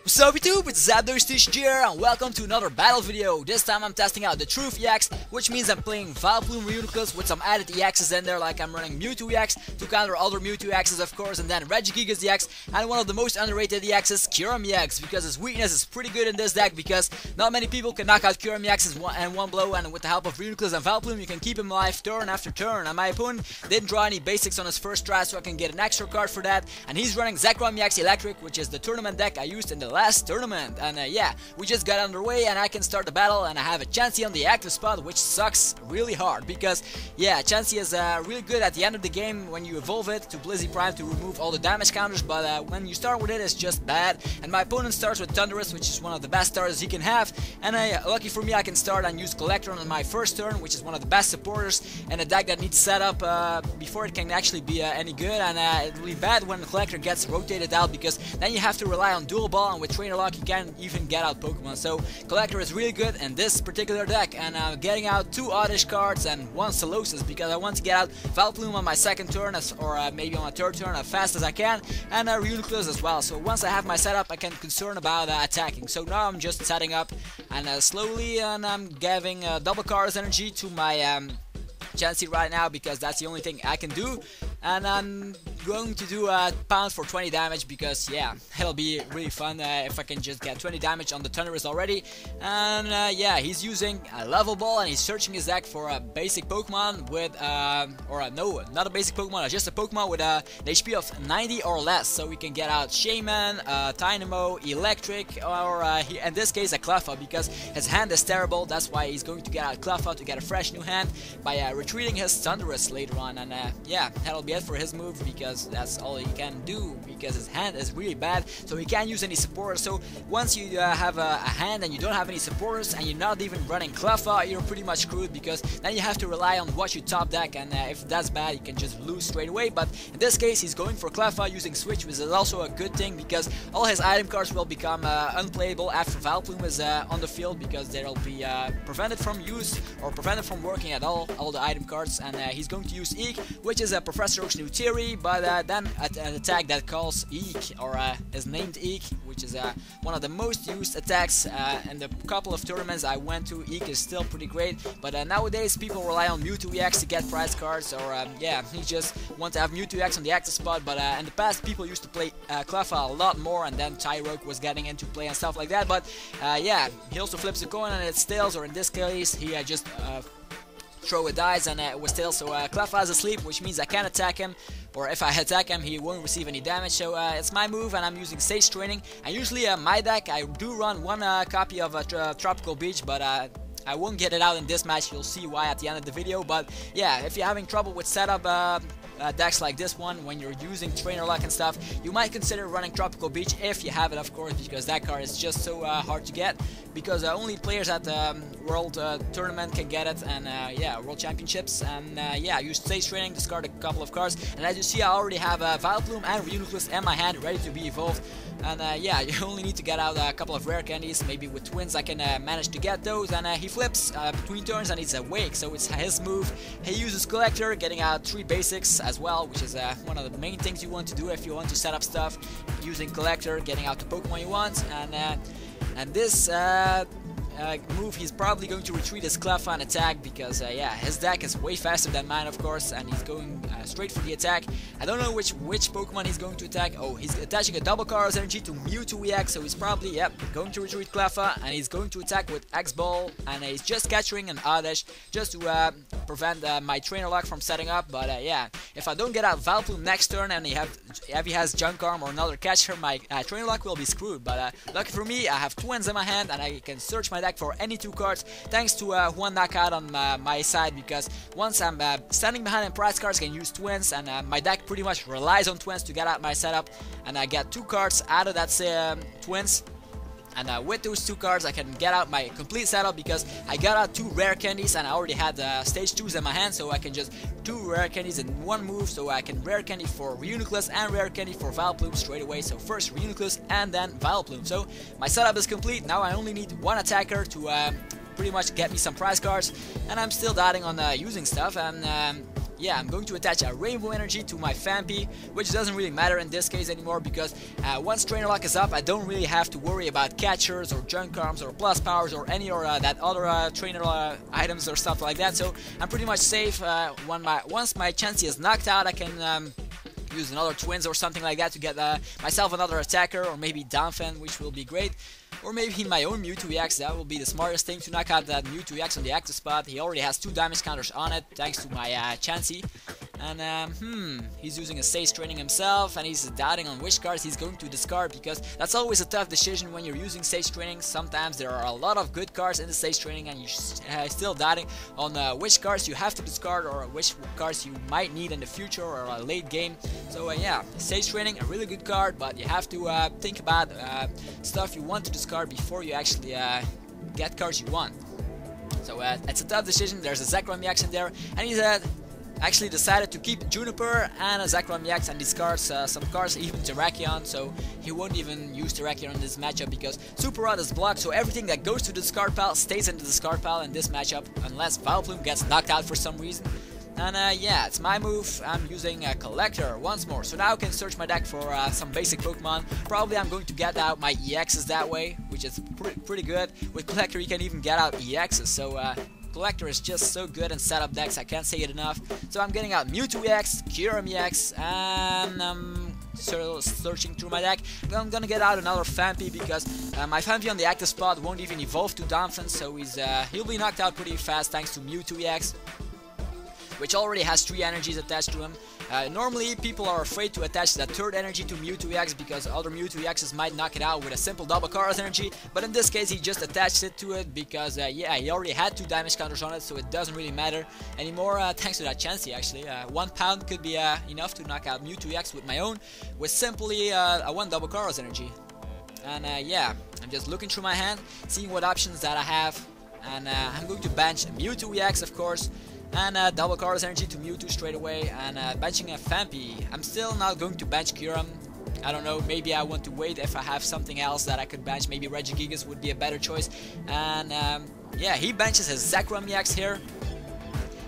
Sup YouTube, it's ZapdosTCG here, and welcome to another battle video. This time I'm testing out the Truth EX, which means I'm playing Vileplume Reuniclus with some added EXs in there, like I'm running Mewtwo EX to counter other Mewtwo EXs of course, and then Regigigas EX, and one of the most underrated EXs, Kyurem EX, because his weakness is pretty good in this deck, because not many people can knock out Kyurem EX in one blow, and with the help of Reuniclus and Vileplume you can keep him alive turn after turn, and my opponent didn't draw any basics on his first try, so I can get an extra card for that, and he's running Zekrom EX Eelektrik, which is the tournament deck I used in the last tournament, and yeah, we just got underway and I can start the battle, and I have a Chansey on the active spot, which sucks really hard because yeah, Chansey is really good at the end of the game when you evolve it to Blissey Prime to remove all the damage counters, but when you start with it, it's just bad. And my opponent starts with Thundurus, which is one of the best starters he can have, and lucky for me I can start and use Collector on my first turn, which is one of the best supporters in a deck that needs setup before it can actually be any good, and it's really bad when the Collector gets rotated out because then you have to rely on dual ball, and with Trainer Lock you can't even get out Pokemon. So Collector is really good in this particular deck, and I'm getting out 2 Oddish cards and 1 Solosis because I want to get out Vileplume on my second turn or maybe on my third turn as fast as I can, and Reuniclus as well. So once I have my setup I can concern about attacking. So now I'm just setting up and slowly, and I'm giving double Cars energy to my Chansey right now because that's the only thing I can do, and I'm going to do a pound for 20 damage because yeah, it'll be really fun if I can just get 20 damage on the Thundurus already. And yeah, he's using a level ball and he's searching his deck for a basic Pokemon with no, not a basic Pokemon, just a Pokemon with an HP of 90 or less, so we can get out Shaymin, Tynamo, Eelektrik, or in this case a Cleffa, because his hand is terrible. That's why he's going to get out Cleffa to get a fresh new hand by retreating his Thundurus later on, and yeah, that'll be it for his move because that's all he can do because his hand is really bad, so he can't use any supporters. So once you have a hand and you don't have any supporters and you're not even running Cleffa, you're pretty much screwed because then you have to rely on what you top deck, and if that's bad you can just lose straight away. But in this case he's going for Cleffa using Switch, which is also a good thing because all his item cards will become unplayable after Vileplume is on the field, because they'll be prevented from use or prevented from working at all the item cards, and he's going to use Eek, which is a Professor Oak's new theory, but then an attack that calls Eek, or is named Eek, which is one of the most used attacks in the couple of tournaments I went to. Eek is still pretty great, but nowadays people rely on Mewtwo EX to get prize cards, or yeah, he just want to have Mewtwo EX on the active spot, but in the past people used to play Cleffa a lot more, and then Tyroke was getting into play and stuff like that, but yeah, he also flips a coin and it's tails, or in this case he just throw a dice and it was tails, so Cleffa is asleep, which means I can't attack him, or if I attack him he won't receive any damage. So it's my move and I'm using Stage Training, and usually my deck I do run one copy of Tropical Beach, but I won't get it out in this match. You'll see why at the end of the video. But yeah, if you're having trouble with setup decks like this one, when you're using Trainer Lock and stuff, you might consider running Tropical Beach if you have it, of course, because that card is just so hard to get, because only players at the World Tournament can get it, and yeah, World Championships. And yeah, I use Stage Training, discard a couple of cards, and as you see I already have Vileplume and Reuniclus in my hand ready to be evolved. And yeah, you only need to get out a couple of rare candies. Maybe with Twins I can manage to get those, and he flips between turns and it's awake, so it's his move. He uses Collector, getting out 3 basics as well, which is one of the main things you want to do if you want to set up stuff. Using Collector, getting out the Pokemon you want, and this move he's probably going to retreat his Cleffa and attack, because yeah, his deck is way faster than mine, of course, and he's going straight for the attack. I don't know which Pokemon he's going to attack. Oh, he's attaching a double Cars energy to Mewtwo EX, so he's probably, yep, going to retreat Cleffa, and he's going to attack with X-Ball, and he's just capturing an Oddish just to prevent my Trainer Lock from setting up. But yeah, if I don't get out Vileplume next turn and if he has Junk Arm or another catcher, my Trainer Lock will be screwed. But lucky for me, I have Twins in my hand and I can search my deck for any 2 cards, thanks to one knockout on my side, because once I'm standing behind in prize cards I can use Twins, and my deck pretty much relies on Twins to get out my setup, and I get 2 cards out of that Twins. And with those 2 cards I can get out my complete setup, because I got out 2 rare candies and I already had stage 2s in my hand, so I can just 2 rare candies in one move, so I can rare candy for Reuniclus and rare candy for Vileplume straight away. So first Reuniclus and then Vileplume. So my setup is complete. Now I only need one attacker to pretty much get me some prize cards, and I'm still doubting on using stuff, and yeah, I'm going to attach a Rainbow Energy to my Phanpy, which doesn't really matter in this case anymore because once Trainer Lock is up, I don't really have to worry about catchers or junk arms or plus powers or any or that other trainer items or stuff like that. So I'm pretty much safe. Once my Chansey is knocked out, I can use another Twins or something like that to get myself another attacker, or maybe Donphan, which will be great. Or maybe my own Mewtwo EX, that will be the smartest thing to knock out that Mewtwo EX on the active spot. He already has 2 damage counters on it, thanks to my Chansey. And he's using a Stage Training himself, and he's doubting on which cards he's going to discard, because that's always a tough decision when you're using Stage Training. Sometimes there are a lot of good cards in the Stage Training, and you're still doubting on which cards you have to discard or which cards you might need in the future or a late game. So yeah, Stage Training, a really good card, but you have to think about stuff you want to discard before you actually get cards you want. So it's a tough decision. There's a Zekrom EX in there, and he's actually decided to keep Juniper and a Zekrom EX and discards some cards, even Terrakion, so he won't even use Terrakion in this matchup because Super Rod is blocked, so everything that goes to the discard pile stays in the discard pile in this matchup unless Vileplume gets knocked out for some reason. And yeah, it's my move. I'm using a Collector once more, so now I can search my deck for some basic Pokemon. Probably I'm going to get out my EXs that way, which is pretty good. With Collector you can even get out EXs, so Collector is just so good in setup decks, I can't say it enough. So I'm getting out Mewtwo EX, Kyurem EX, and I'm searching through my deck. I'm gonna get out another Phanpy because my Phanpy on the active spot won't even evolve to Donphan, so he'll be knocked out pretty fast thanks to Mewtwo EX, which already has 3 energies attached to him. Normally people are afraid to attach that 3rd energy to Mewtwo EX because other Mewtwo EXs might knock it out with a simple double Kara's energy, but in this case he just attached it to it because yeah, he already had 2 damage counters on it, so it doesn't really matter anymore thanks to that Chansey actually. 1 pound could be enough to knock out Mewtwo EX with my own, with simply a 1 double Kara's energy. And yeah, I'm just looking through my hand, seeing what options that I have, and I'm going to bench Mewtwo EX of course, and double Kara's energy to Mewtwo straight away, and benching a Phanpy. I'm still not going to bench Kyurem. I don't know, maybe I want to wait if I have something else that I could bench. Maybe Regigigas would be a better choice. And yeah, he benches his Zekrom EX here,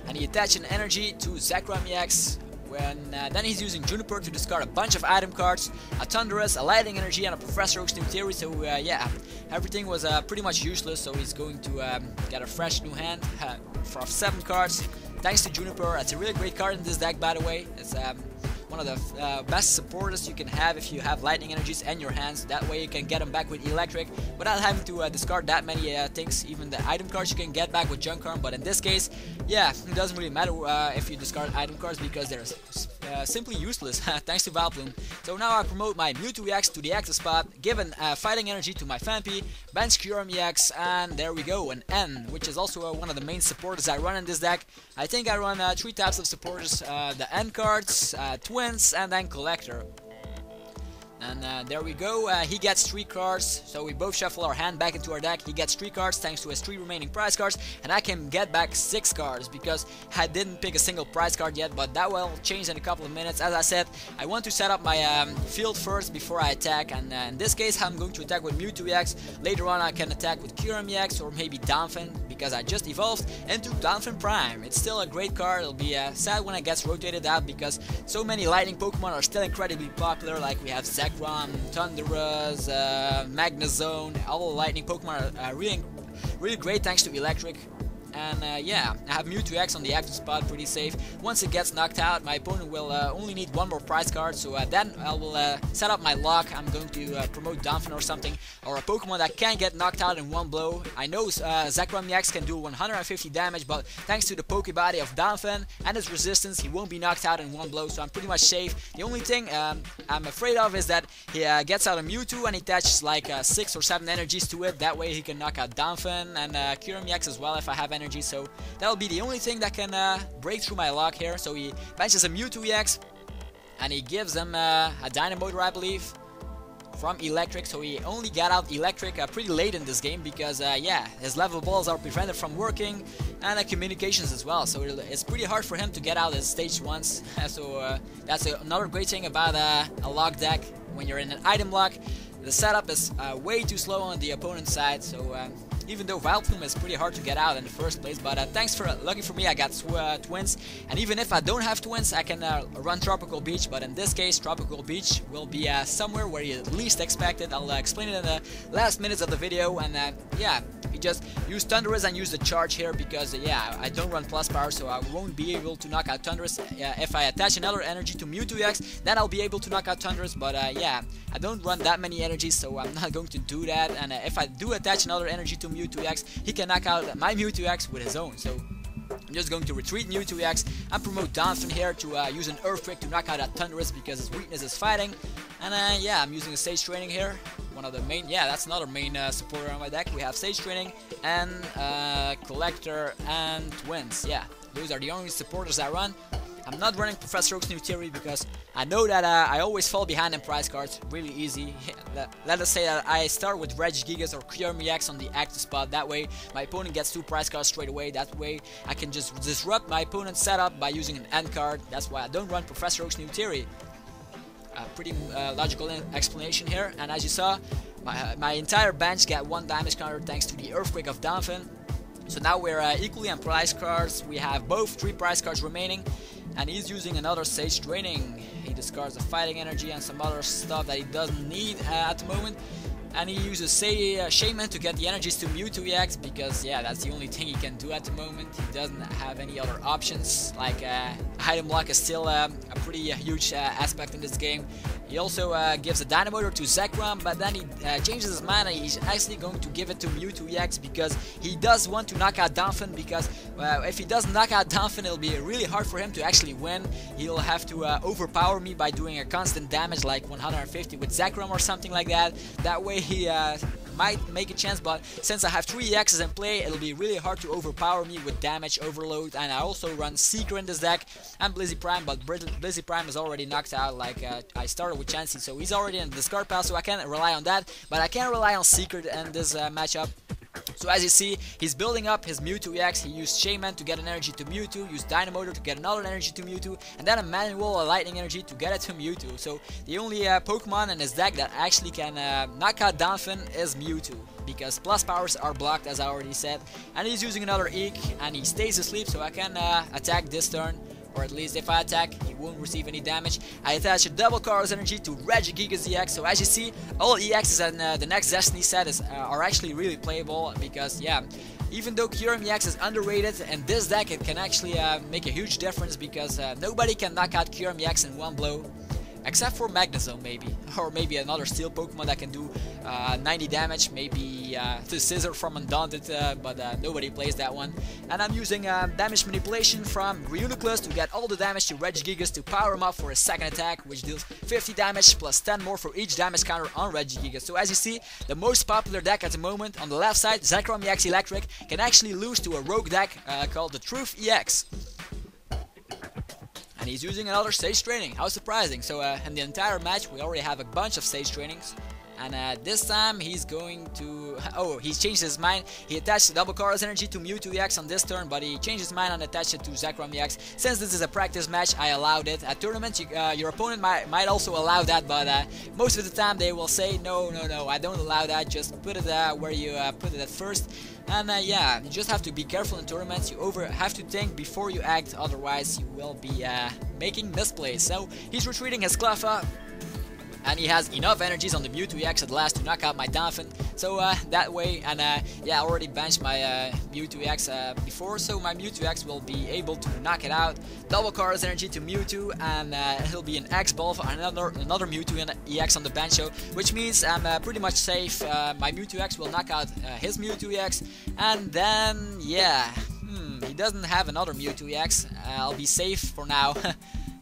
and he attaches an energy to Zekrom EX. Then he's using Juniper to discard a bunch of item cards, a Thundurus, a Lightning Energy, and a Professor Oak's New Theory. So yeah, everything was pretty much useless. So he's going to get a fresh new hand for 7 cards. Thanks to Juniper. It's a really great card in this deck, by the way. It's one of the best supporters you can have if you have Lightning Energies in your hands. That way you can get them back with Eelektrik without having to discard that many things. Even the item cards you can get back with Junk Arm, but in this case, yeah, it doesn't really matter if you discard item cards because they're simply useless thanks to Vileplume. So now I promote my Mewtwo EX to the active spot, given Fighting Energy to my Phanpy, bench Kyurem EX, and there we go, an N, which is also one of the main supporters I run in this deck. I think I run 3 types of supporters, the N cards, Twins, and then Collector. And there we go, he gets 3 cards, so we both shuffle our hand back into our deck. He gets 3 cards thanks to his 3 remaining prize cards, and I can get back 6 cards because I didn't pick a single prize card yet, but that will change in a couple of minutes. As I said, I want to set up my field first before I attack, and in this case I'm going to attack with Mewtwo EX. Later on I can attack with Kyurem EX or maybe Donphan, because I just evolved into Donphan Prime. It's still a great card. It'll be sad when it gets rotated out because so many lightning Pokemon are still incredibly popular, like we have Zekrom, Thundurus, Magnezone. All the lightning Pokemon are really great thanks to Eelektrik. And yeah, I have Mewtwo EX on the active spot, pretty safe. Once it gets knocked out, my opponent will only need 1 more prize card, so then I will set up my lock. I'm going to promote Donphan or something, or a Pokemon that can get knocked out in 1 blow. I know Zekrom EX can do 150 damage, but thanks to the Pokebody of Donphan and his resistance, he won't be knocked out in 1 blow, so I'm pretty much safe. The only thing I'm afraid of is that he gets out a Mewtwo and he attaches like 6 or 7 energies to it. That way he can knock out Donphan and Kyurem EX as well if I have energy, so that'll be the only thing that can break through my lock here. So he benches a Mewtwo EX and he gives him a Dynamotor, I believe, from Eelektrik. So he only got out Eelektrik pretty late in this game because yeah, his level balls are prevented from working, and communications as well, so it's pretty hard for him to get out his stage once. So that's another great thing about a lock deck. When you're in an item lock, the setup is way too slow on the opponent's side, so even though Vileplume is pretty hard to get out in the first place. But lucky for me, I got twins, and even if I don't have twins, I can run Tropical Beach. But in this case, Tropical Beach will be somewhere where you least expect it. I'll explain it in the last minutes of the video. And yeah, you just use Thundurus and use the charge here because yeah, I don't run plus power, so I won't be able to knock out Thundurus. If I attach another energy to Mewtwo EX, then I'll be able to knock out Thundurus. But yeah, I don't run that many energies, so I'm not going to do that. And if I do attach another energy to Mewtwo EX, he can knock out my Mewtwo EX with his own. So I'm just going to retreat Mewtwo EX and promote Donphan here to use an Earthquake to knock out that Thundurus because his weakness is fighting. And yeah, I'm using a Sage Training here. One of the main, yeah, that's another main supporter on my deck. We have Sage Training and Collector and Twins. Yeah, those are the only supporters I run. I'm not running Professor Oak's new theory because I know that I always fall behind in prize cards really easy. Let us say that I start with Regigigas or Kyurem EX on the active spot. That way my opponent gets 2 prize cards straight away. That way I can just disrupt my opponent's setup by using an end card. That's why I don't run Professor Oak's new theory. Pretty logical explanation here. And as you saw, my entire bench got 1 damage counter thanks to the Earthquake of Donphan. So now we're equally on prize cards. We have both 3 prize cards remaining. And he's using another Sage Training. He discards the fighting energy and some other stuff that he doesn't need at the moment. And he uses Shaymin to get the energies to Mewtwo EX because yeah, that's the only thing he can do at the moment. He doesn't have any other options. Like item block is still a pretty huge aspect in this game. He also gives a Dynamotor to Zekrom, but then he changes his mind and he's actually going to give it to Mewtwo EX because he does want to knock out Donphan. Because if he doesn't knock out Donphan, it'll be really hard for him to actually win. He'll have to overpower me by doing a constant damage like 150 with Zekrom or something like that. That way he might make a chance, but since I have 3 EXs in play, it'll be really hard to overpower me with damage overload. And I also run Seeker in this deck and Blissey Prime, but Blissey Prime is already knocked out. Like I started with Chansey, so he's already in the discard pile, so I can't rely on that. But I can rely on Seeker in this matchup. So as you see, he's building up his Mewtwo EX. He used Shaymin to get an energy to Mewtwo, used Dynamotor to get another energy to Mewtwo, and then a manual lightning energy to get it to Mewtwo. So the only Pokemon in his deck that actually can knock out Donphan is Mewtwo, because plus powers are blocked, as I already said. And he's using another Eek, and he stays asleep, so I can attack this turn. Or at least if I attack, he won't receive any damage. I attach a double Chaos energy to Regigigas EX. So as you see, all EXs in the Next Destiny set are actually really playable. Because yeah, even though Kyurem EX is underrated, in this deck it can actually make a huge difference. Because nobody can knock out Kyurem EX in one blow. Except for Magnezone maybe, or maybe another steel Pokemon that can do 90 damage, maybe the Scissor from Undaunted, but nobody plays that one. And I'm using damage manipulation from Reuniclus to get all the damage to Regigigas to power him up for a second attack, which deals 50 damage plus 10 more for each damage counter on Regigigas. So as you see, the most popular deck at the moment on the left side, Zekrom EX Eelektrik, can actually lose to a rogue deck called the Truth EX. And he's using another Sage Training. How surprising. So in the entire match we already have a bunch of Sage Trainings. And this time he's going to... Oh, he's changed his mind. He attached double Chaos energy to Mewtwo EX on this turn, but he changed his mind and attached it to Zekrom EX. Since this is a practice match, I allowed it. At tournaments, your opponent might also allow that, but most of the time they will say, no, I don't allow that. Just put it where you put it at first. And yeah, you just have to be careful in tournaments. You have to think before you act, otherwise you will be making misplays. So he's retreating his Cleffa. And he has enough energies on the Mewtwo EX at last to knock out my Donphan. So that way, and yeah, I already benched my Mewtwo EX before, so my Mewtwo EX will be able to knock it out. Double Chaos energy to Mewtwo, and he'll be an X-Ball for another Mewtwo EX on the bench, so, which means I'm pretty much safe. My Mewtwo EX will knock out his Mewtwo EX, and then, yeah, he doesn't have another Mewtwo EX. I'll be safe for now.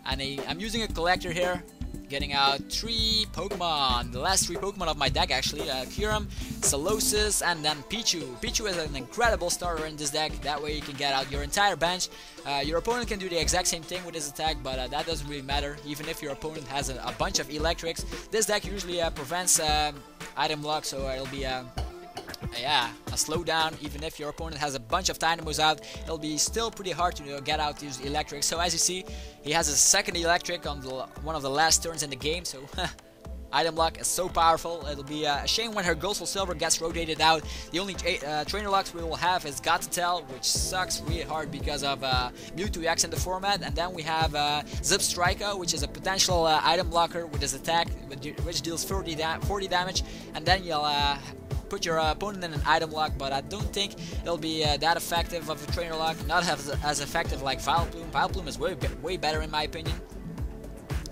And I'm using a collector here. Getting out 3 Pokemon, the last 3 Pokemon of my deck actually, Kyurem, Solosis, and then Pichu. Pichu is an incredible starter in this deck, that way you can get out your entire bench. Your opponent can do the exact same thing with his attack, but that doesn't really matter, even if your opponent has a bunch of Eelektriks. This deck usually prevents item lock, so it'll be yeah, a slowdown. Even if your opponent has a bunch of Dynamos out, it'll be still pretty hard to get out these Electric. So as you see, he has a second Electric on one of the last turns in the game, so item lock is so powerful. It'll be a shame when her Ghost or Silver gets rotated out. The only trainer locks we will have is Got to Tell, which sucks really hard because of Mewtwo EX in the format. And then we have ZapdosTCG, which is a potential item blocker with his attack, which deals 40 damage. And then you'll put your opponent in an item lock, but I don't think it'll be that effective of a trainer lock. Not as effective like Vileplume. Vileplume is way better in my opinion.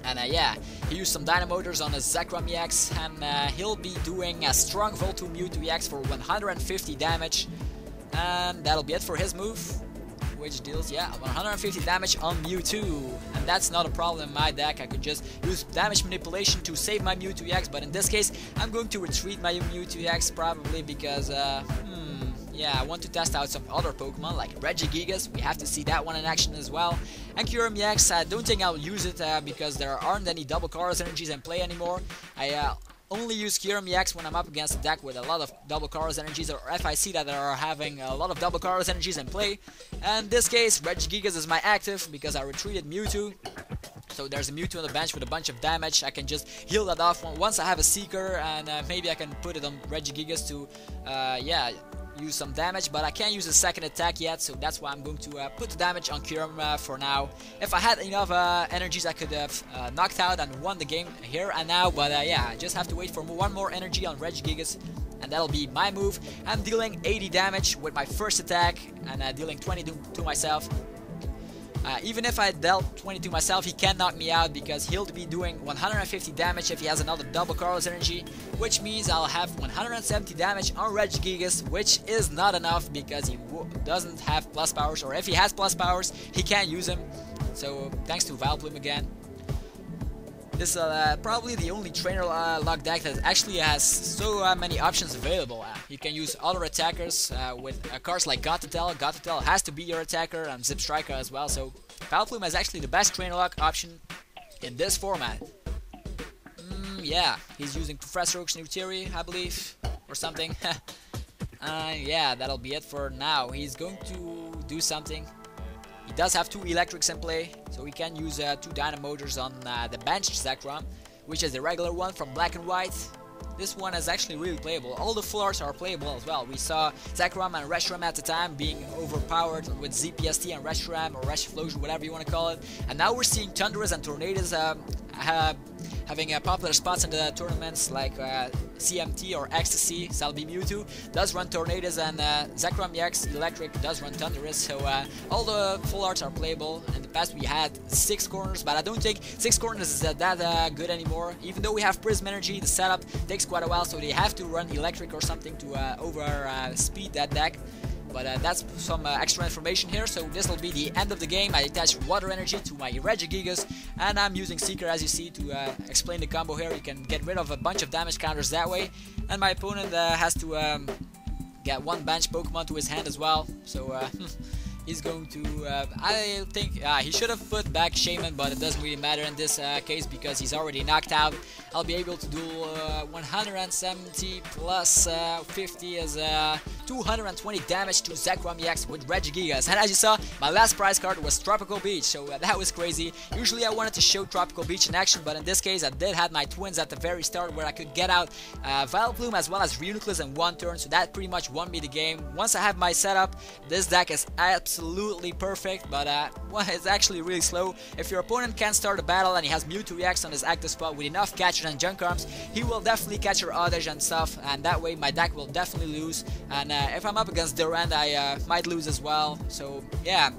And yeah, he used some Dynamotors on his Zekrom EX, and he'll be doing a strong Volt to Mewtwo EX for 150 damage. And that'll be it for his move, which deals, 150 damage on Mewtwo. And that's not a problem in my deck. I could just use damage manipulation to save my Mewtwo EX, but in this case, I'm going to retreat my Mewtwo EX probably because, I want to test out some other Pokemon like Regigigas. We have to see that one in action as well. And Kyurem EX, I don't think I'll use it because there aren't any double Colorless energies in play anymore. I only use Kyurem EX when I'm up against a deck with a lot of double Colorless energies, or if I see that they are having a lot of double Colorless energies in play. And in this case, Regigigas is my active because I retreated Mewtwo. So there's a Mewtwo on the bench with a bunch of damage. I can just heal that off once I have a Seeker, and maybe I can put it on Regigigas to, use some damage, but I can't use a second attack yet, so that's why I'm going to put the damage on Kyurem for now. If I had enough energies, I could have knocked out and won the game here and now, but I just have to wait for one more energy on Regigigas, and that'll be my move. I'm dealing 80 damage with my first attack, and dealing 20 to myself. Even if I dealt 20 to myself, he can't knock me out because he'll be doing 150 damage if he has another double Colorless energy, which means I'll have 170 damage on Regigigas, which is not enough because he doesn't have plus powers, or if he has plus powers, he can't use them. So thanks to Vileplume again. This is probably the only trainer lock deck that actually has so many options available. You can use other attackers with cards like Got to Tell. Got to Tell has to be your attacker, and ZapdosTCG as well. So Vileplume is actually the best trainer lock option in this format. Yeah, he's using Professor Oak's new theory, I believe, or something. Yeah, that'll be it for now. He's going to do something. He does have 2 Eelektriks in play, so he can use 2 Dynamotors on the bench Zekrom, which is the regular one from Black and White. This one is actually really playable. All the full arts are playable as well. We saw Zekrom and Reshiram at the time being overpowered with ZPST and Reshiram, or Reshiflosion, whatever you want to call it. And now we're seeing Thundurus and Tornadus having popular spots in the tournaments like CMT or Ecstasy. Salby Mewtwo does run Tornadus, and Zekrom EX Eelektrik does run Thundurus. So all the full arts are playable. In the past we had 6 corners, but I don't think 6 corners is that good anymore. Even though we have Prism energy, the setup takes quite a while, so they have to run Eelektrik or something to speed that deck. But that's some extra information here. So this will be the end of the game. I attach water energy to my Regigigas, and I'm using Seeker, as you see, to explain the combo here. You can get rid of a bunch of damage counters that way, and my opponent has to get 1 bench Pokemon to his hand as well. So he's going to, I think, he should have put back Shaymin, but it doesn't really matter in this case because he's already knocked out. I'll be able to do 170 plus 50 is 220 damage to Zekrom EX with Regigigas. And as you saw, my last prize card was Tropical Beach, so that was crazy. Usually I wanted to show Tropical Beach in action, but in this case I did have my twins at the very start where I could get out Vileplume as well as Reuniclus in 1 turn, so that pretty much won me the game. Once I have my setup, this deck is absolutely perfect, but well, it's actually really slow. If your opponent can't start a battle and he has Mewtwo EX on his active spot with enough catchers and junk arms, he will definitely catch your Oddish and stuff, and that way my deck will definitely lose. And if I'm up against Durand, I might lose as well. So yeah,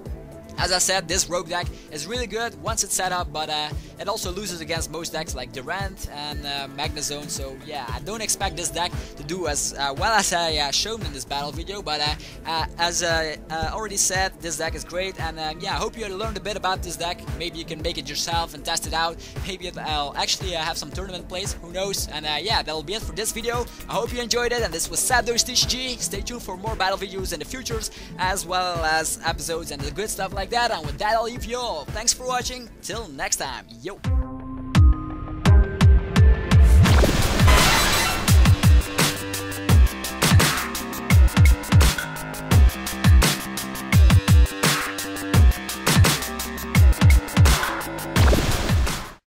as I said, this rogue deck is really good once it's set up, but it also loses against most decks like Durand and Magnezone. So yeah, I don't expect this deck to do as well as I showed in this battle video, but as I already said, this deck is great, and yeah, I hope you learned a bit about this deck. Maybe you can make it yourself and test it out. Maybe I'll actually have some tournament plays, who knows. And yeah, that'll be it for this video. I hope you enjoyed it, and this was ZapdosTCG. Stay tuned for more battle videos in the futures, as well as episodes and the good stuff like that. And with that, I'll leave you all. Thanks for watching. Till next time. Yo.